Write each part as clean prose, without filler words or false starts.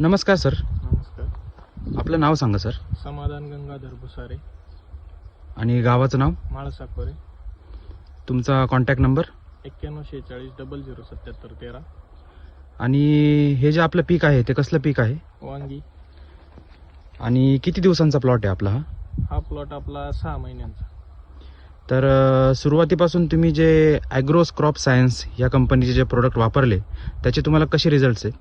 नमस्कार सर, नमस्कार. आपलं नाव सांगा सर. समाधान गंगाधर भुसारे, आणि गावाचं नाव, माळसाकोरे. तुमचा कॉन्टॅक्ट नंबर. 9146007713. आणि हे जे आपलं पीक आहे ते कसलं पीक आहे वांगी. आणि किती दिवसांचा प्लॉट आहे आपला हा? हा प्लॉट आपला 6 महिन्यांचा. तर सुरुवातीपासून तुम्ही जे ॲग्रोस क्रॉप सायन्स या कंपनीचे जे प्रोडक्ट वापरले त्याचे तुम्हाला कसे रिझल्ट्स आहे?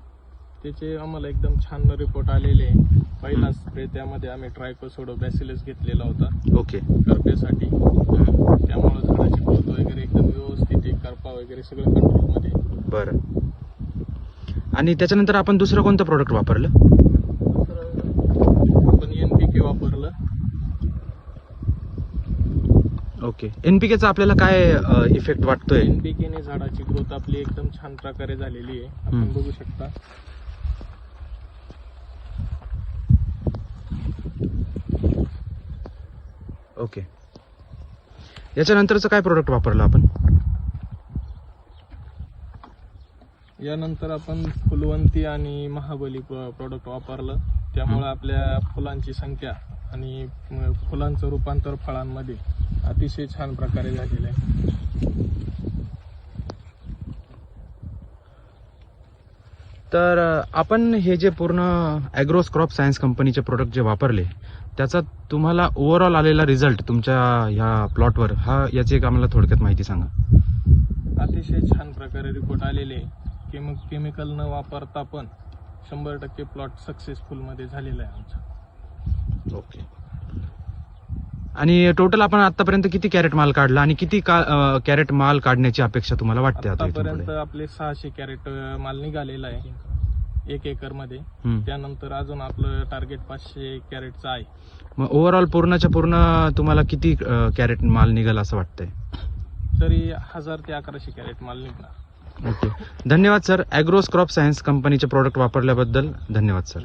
त्याचे आम्हाला एकदम छान रिपोर्ट आलेले आहे. पहिला स्प्रे त्यामध्ये आम्ही ट्रायकोसोडो बॅसिलस घेतलेला होता ओके. करपेसाठी. त्यामुळे झाडाची ग्रोथ वगैरे एकदम व्यवस्थित आहे, करपा वगैरे सगळं कंट्रोलमध्ये. बरं. आणि त्याच्यानंतर आपण दुसरं कोणतं प्रोडक्ट वापरलं? आपण NPK वापरलं. ओके. NPKचा आपल्याला काय इफेक्ट वाटतोय? NPK ने झाडाची ग्रोथ आपली एकदम छान प्रकारे झालेली आहे, आपण बघू शकता. ओके. याच्यानंतरचं काय प्रोडक्ट वापरलं आपण? यानंतर आपण फुलवंती आणि महाबली प्रोडक्ट वापरलं. त्यामुळे आपल्या फुलांची संख्या आणि फुलांचं रूपांतर फळांमध्ये अतिशय छान प्रकारे झालेलं आहे. तर आपण हे जे पूर्ण ॲग्रोस क्रॉप सायन्स कंपनीचे प्रोडक्ट जे वापरले त्याचा तुम्हाला ओव्हरऑल आलेला रिझल्ट तुमच्या ह्या प्लॉटवर हा याची एक आम्हाला थोडक्यात माहिती सांगा. अतिशय छान प्रकारे रिपोर्ट आलेले आहे. केमिकल न वापरता पण 100% प्लॉट सक्सेसफुल मध्ये झालेला आहे आमचा. ओके. आणि टोटल आपण आतापर्यंत किती कॅरेट माल काढला आणि किती कॅरेट माल काढण्याची अपेक्षा तुम्हाला वाटते? आतापर्यंत आपले 600 कॅरेट माल निघालेला आहे 1 एकर मध्ये. त्यानंतर अजून आपलं टार्गेट 500 कॅरेटचं आहे. मग ओव्हरऑल पूर्णच्या पूर्ण तुम्हाला किती कॅरेट माल निघाल असं वाटतंय? तरी 1000 ते 1100 कॅरेट माल निघणार. ओके. धन्यवाद सर. ॲग्रोस क्रॉप सायन्स कंपनीचे प्रोडक्ट वापरल्याबद्दल धन्यवाद सर.